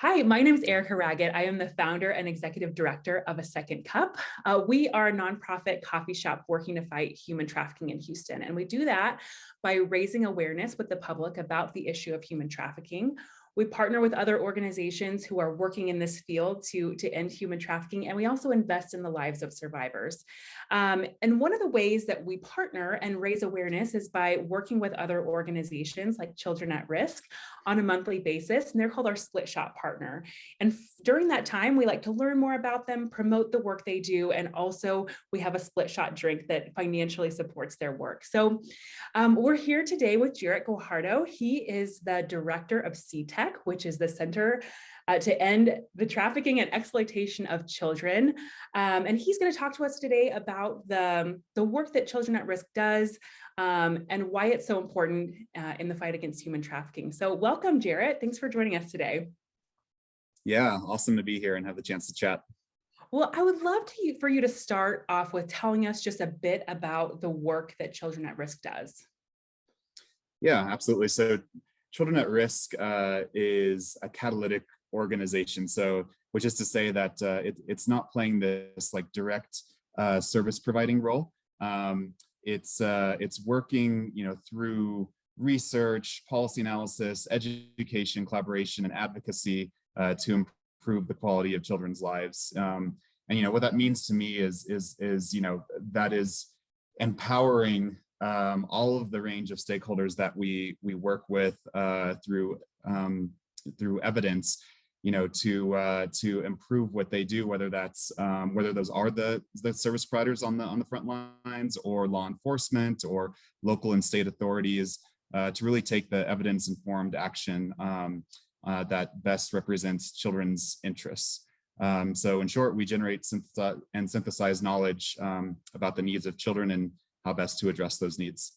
Hi, my name is Erica Raggett. I am the founder and executive director of A Second Cup. We are a nonprofit coffee shop working to fight human trafficking in Houston. And we do that by raising awareness with the public about the issue of human trafficking. We partner with other organizations who are working in this field to end human trafficking, and we also invest in the lives of survivors. And one of the ways that we partner and raise awareness is by working with other organizations like Children at Risk on a monthly basis, and they're called our split shop partner. And during that time, we like to learn more about them, promote the work they do, and also we have a split shot drink that financially supports their work. So we're here today with Jarrett Guajardo. He is the director of CTEC, which is the Center to End the Trafficking and Exploitation of Children. And he's going to talk to us today about the work that Children at Risk does and why it's so important in the fight against human trafficking. So welcome, Jarrett. Thanks for joining us today. Yeah, awesome to be here and have the chance to chat. Well, I would love for you to start off with telling us just a bit about the work that Children at Risk does. Yeah, absolutely. So Children at Risk is a catalytic organization. So, which is to say that it's not playing this like direct service providing role. It's working, through research, policy analysis, education, collaboration, and advocacy to improve the quality of children's lives. And what that means to me is that is empowering all of the range of stakeholders that we work with through evidence, to improve what they do, whether that's whether those are the service providers on the front lines, or law enforcement, or local and state authorities, to really take the evidence-informed action that best represents children's interests. So in short, we generate and synthesize knowledge about the needs of children and how best to address those needs.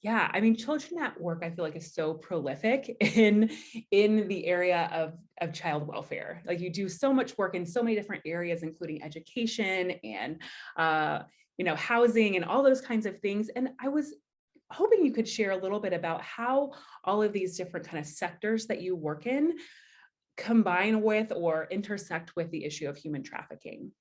Yeah, I mean, Children at Work, I feel like, is so prolific in the area of child welfare. Like, you do so much work in so many different areas, including education and housing and all those kinds of things. And I was hoping you could share a little bit about how all of these different kind of sectors that you work in combine with or intersect with the issue of human trafficking.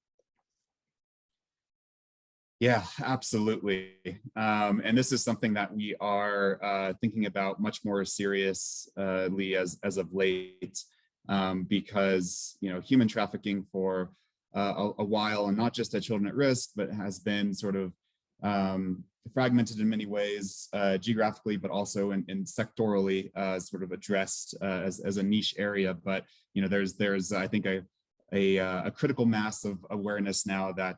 Yeah, absolutely. And this is something that we are thinking about much more seriously as of late, because human trafficking for a while, and not just at Children at Risk, but has been sort of fragmented in many ways, geographically, but also in sectorally, sort of addressed as a niche area. But there's I think a critical mass of awareness now that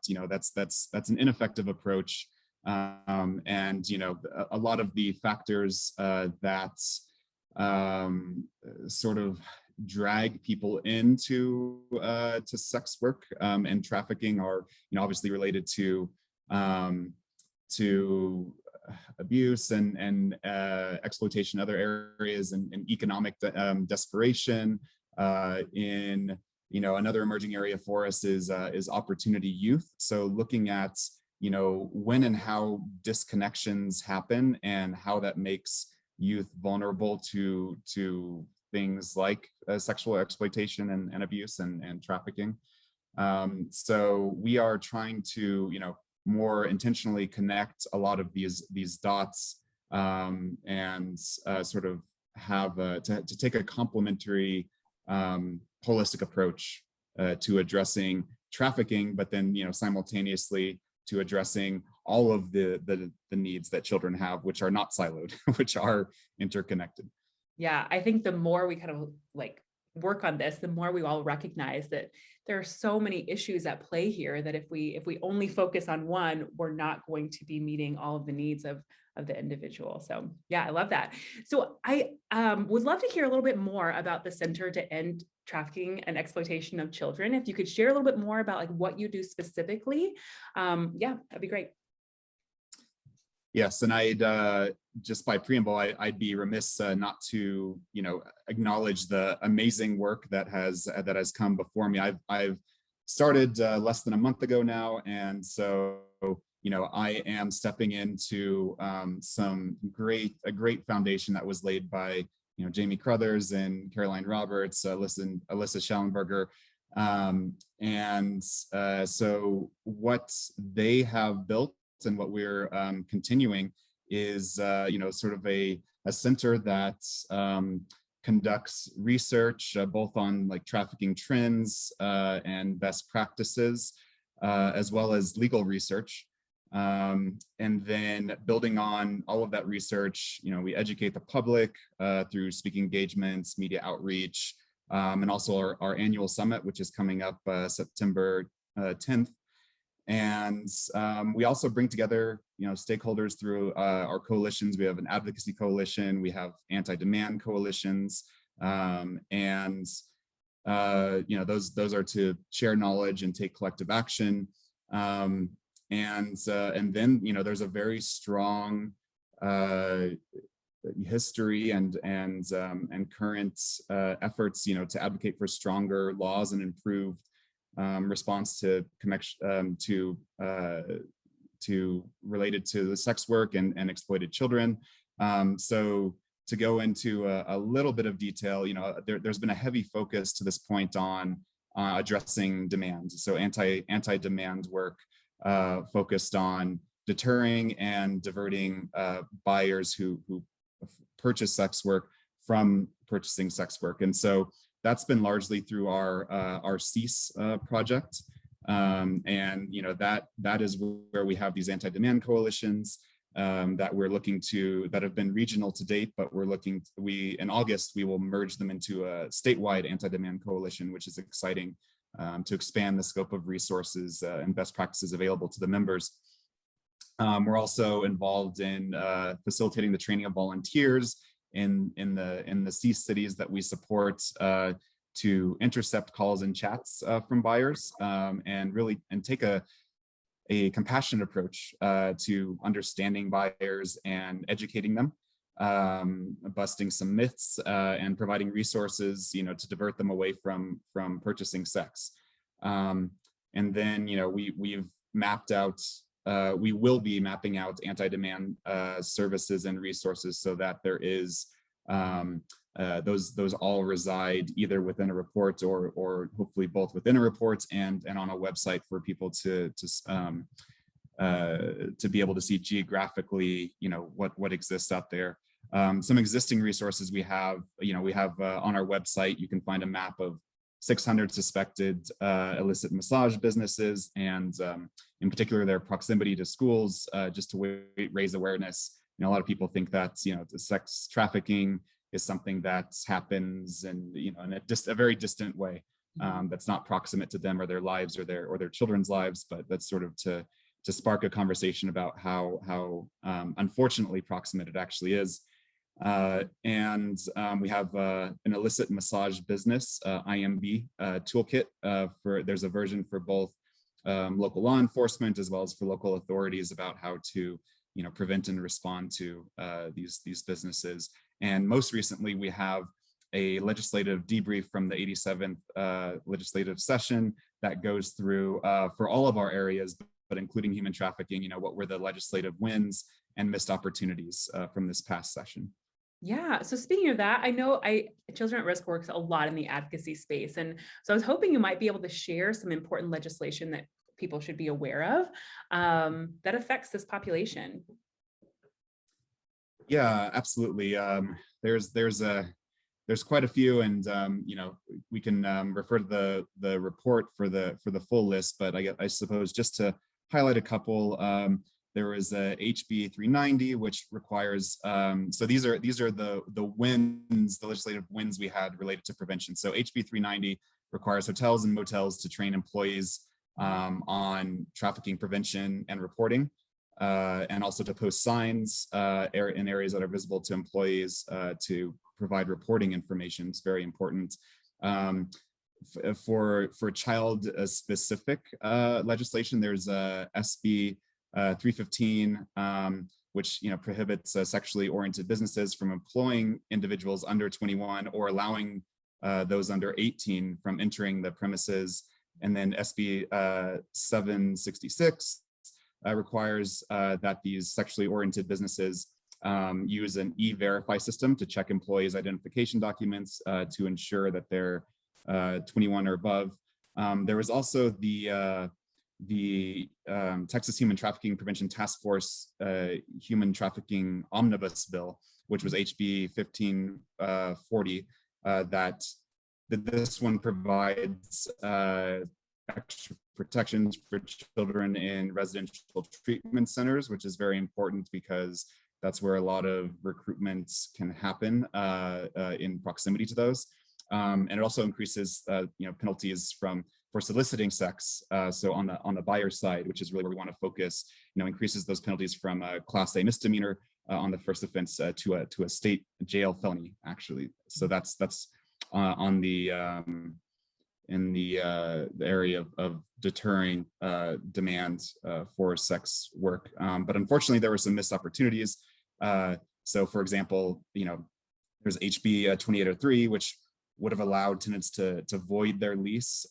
that's an ineffective approach, and a lot of the factors that sort of drag people into to sex work and trafficking are obviously related to abuse and exploitation in other areas, and economic desperation. Another emerging area for us is opportunity youth. So looking at when and how disconnections happen and how that makes youth vulnerable to things like sexual exploitation and abuse and trafficking. So we are trying to more intentionally connect a lot of these dots, and sort of have to take a complementary holistic approach to addressing trafficking, but then simultaneously to addressing all of the needs that children have, which are not siloed, which are interconnected. Yeah, I think the more we kind of work on this, the more we all recognize that there are so many issues at play here that if we only focus on one, we're not going to be meeting all of the needs of the individual. So yeah, I love that. So I would love to hear a little bit more about the Center to End Trafficking and Exploitation of Children. If you could share a little bit more about what you do specifically, yeah, that'd be great. Yes, and I'd just by preamble, I'd be remiss not to acknowledge the amazing work that has come before me. I've started less than a month ago now, and so I am stepping into a great foundation that was laid by Jamie Crothers and Caroline Roberts, Alyssa Schallenberger. So what they have built and what we're continuing is, sort of a center that conducts research both on like trafficking trends and best practices, as well as legal research. And then building on all of that research, we educate the public through speaking engagements, media outreach, and also our annual summit, which is coming up September 10th. And we also bring together, stakeholders through our coalitions. We have an advocacy coalition, we have anti-demand coalitions, and those are to share knowledge and take collective action. And then there's a very strong history and current efforts to advocate for stronger laws and improved response to related to the sex work and exploited children. So to go into a little bit of detail, there's been a heavy focus to this point on addressing demand. So anti-demand work focused on deterring and diverting buyers who purchase sex work from purchasing sex work. And so that's been largely through our CEASE project. And that is where we have these anti-demand coalitions that we're looking to, that have been regional to date, but in August, we will merge them into a statewide anti-demand coalition, which is exciting, to expand the scope of resources and best practices available to the members. We're also involved in facilitating the training of volunteers in the CEASE cities that we support to intercept calls and chats from buyers, and take a compassionate approach to understanding buyers and educating them, busting some myths, and providing resources, to divert them away from purchasing sex. And then, we've mapped out, we will be mapping out anti-demand services and resources so that there is, those all reside either within a report or hopefully both within a report and on a website for people to be able to see geographically, what exists out there. Some existing resources we have on our website, you can find a map of 600 suspected illicit massage businesses, and in particular their proximity to schools, just to raise awareness. A lot of people think that the sex trafficking is something that happens in a very distant way, that's not proximate to them or their lives or their children's lives, but that's sort of to spark a conversation about how unfortunately proximate it actually is. And we have an illicit massage business IMB toolkit. There's a version for both local law enforcement as well as for local authorities about how to prevent and respond to these businesses. And most recently, we have a legislative debrief from the 87th legislative session that goes through for all of our areas, but including human trafficking, what were the legislative wins and missed opportunities from this past session. Yeah. So speaking of that, I know Children at Risk works a lot in the advocacy space. And so I was hoping you might be able to share some important legislation that people should be aware of that affects this population. Yeah, absolutely. There's quite a few, and we can refer to the report for the full list. But I suppose just to highlight a couple. There was a HB 390, which requires, so these are the wins, the legislative wins we had related to prevention. So HB 390 requires hotels and motels to train employees on trafficking prevention and reporting, and also to post signs in areas that are visible to employees to provide reporting information. It's very important. For child specific legislation, there's a SB 315, which prohibits sexually oriented businesses from employing individuals under 21 or allowing those under 18 from entering the premises. And then SB 766 requires that these sexually oriented businesses use an e-verify system to check employees' identification documents to ensure that they're 21 or above. There was also the Texas Human Trafficking Prevention Task Force Human Trafficking Omnibus Bill, which was HB 1540, that this one provides extra protections for children in residential treatment centers, which is very important because that's where a lot of recruitment can happen in proximity to those. And it also increases penalties for soliciting sex. So on the buyer side, which is really where we want to focus, increases those penalties from a Class A misdemeanor on the first offense to a state jail felony, actually. So that's on the in the area of deterring demand for sex work. But unfortunately, there were some missed opportunities. So for example, there's HB 2803, which would have allowed tenants to void their lease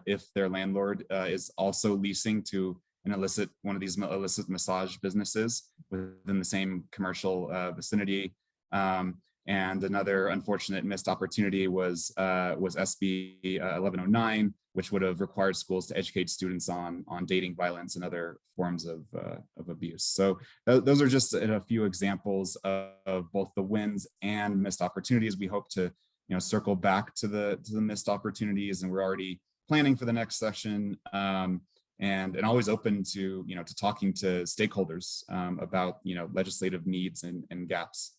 if their landlord is also leasing to one of these illicit massage businesses within the same commercial vicinity. And another unfortunate missed opportunity was SB 1109, which would have required schools to educate students on dating violence and other forms of abuse. So those are just a few examples of both the wins and missed opportunities. We hope to circle back to the missed opportunities, and we're already planning for the next session, and always open to to talking to stakeholders about legislative needs and gaps.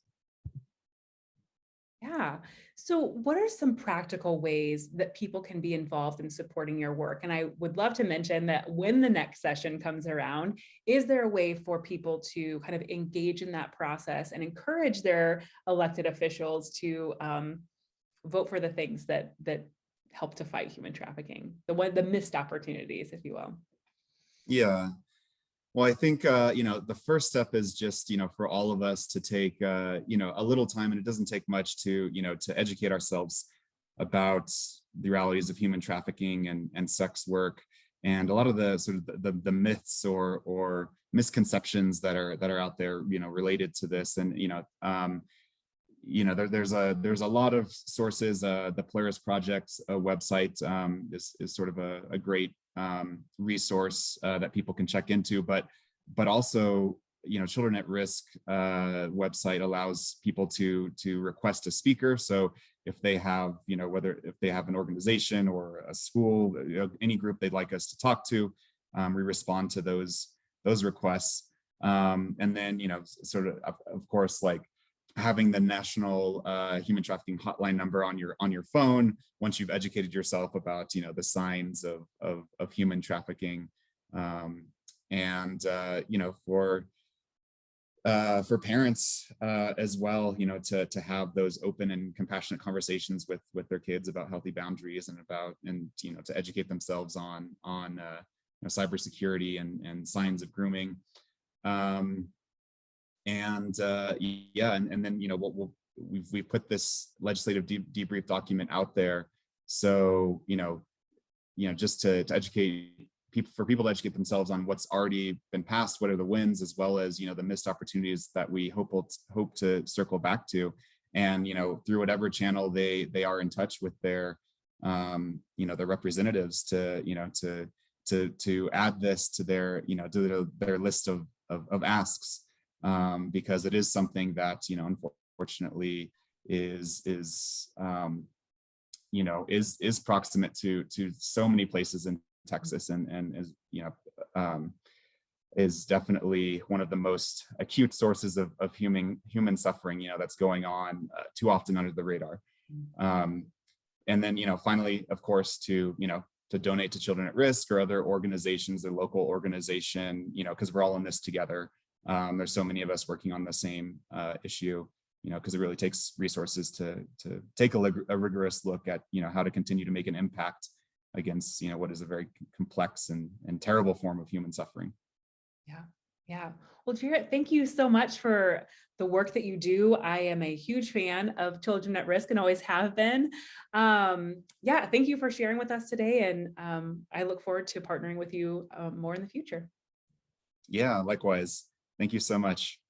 Yeah. So what are some practical ways that people can be involved in supporting your work? And I would love to mention that when the next session comes around, is there a way for people to kind of engage in that process and encourage their elected officials to vote for the things that help to fight human trafficking, the missed opportunities, if you will? Yeah. Well, I think, the first step is just, for all of us to take, a little time, and it doesn't take much to educate ourselves about the realities of human trafficking and sex work, and a lot of the sort of the myths or misconceptions that are out there, related to this. And, there's a lot of sources. The Polaris Project's website is sort of a great resource that people can check into, but also Children at Risk website allows people to request a speaker. So if they have if they have an organization or a school, any group they'd like us to talk to, we respond to those requests. And then sort of course, like having the national human trafficking hotline number on your phone once you've educated yourself about the signs of human trafficking, and for parents as well, to have those open and compassionate conversations with their kids about healthy boundaries and to educate themselves on cybersecurity and signs of grooming. And then we've put this legislative debrief document out there, so just to educate people, for people to educate themselves on what's already been passed, what are the wins, as well as the missed opportunities that we hope to circle back to, and through whatever channel they are in touch with their their representatives to add this to their to their list of asks. Because it is something that unfortunately is proximate to so many places in Texas, and is is definitely one of the most acute sources of human suffering that's going on too often under the radar. And then finally, of course, to donate to Children at Risk or other organizations, or local organization, because we're all in this together. There's so many of us working on the same issue, because it really takes resources to take a rigorous look at how to continue to make an impact against what is a very complex and terrible form of human suffering. Yeah. Well, Jarrett, thank you so much for the work that you do. I am a huge fan of Children at Risk and always have been. Thank you for sharing with us today, and I look forward to partnering with you more in the future. Yeah, likewise. Thank you so much.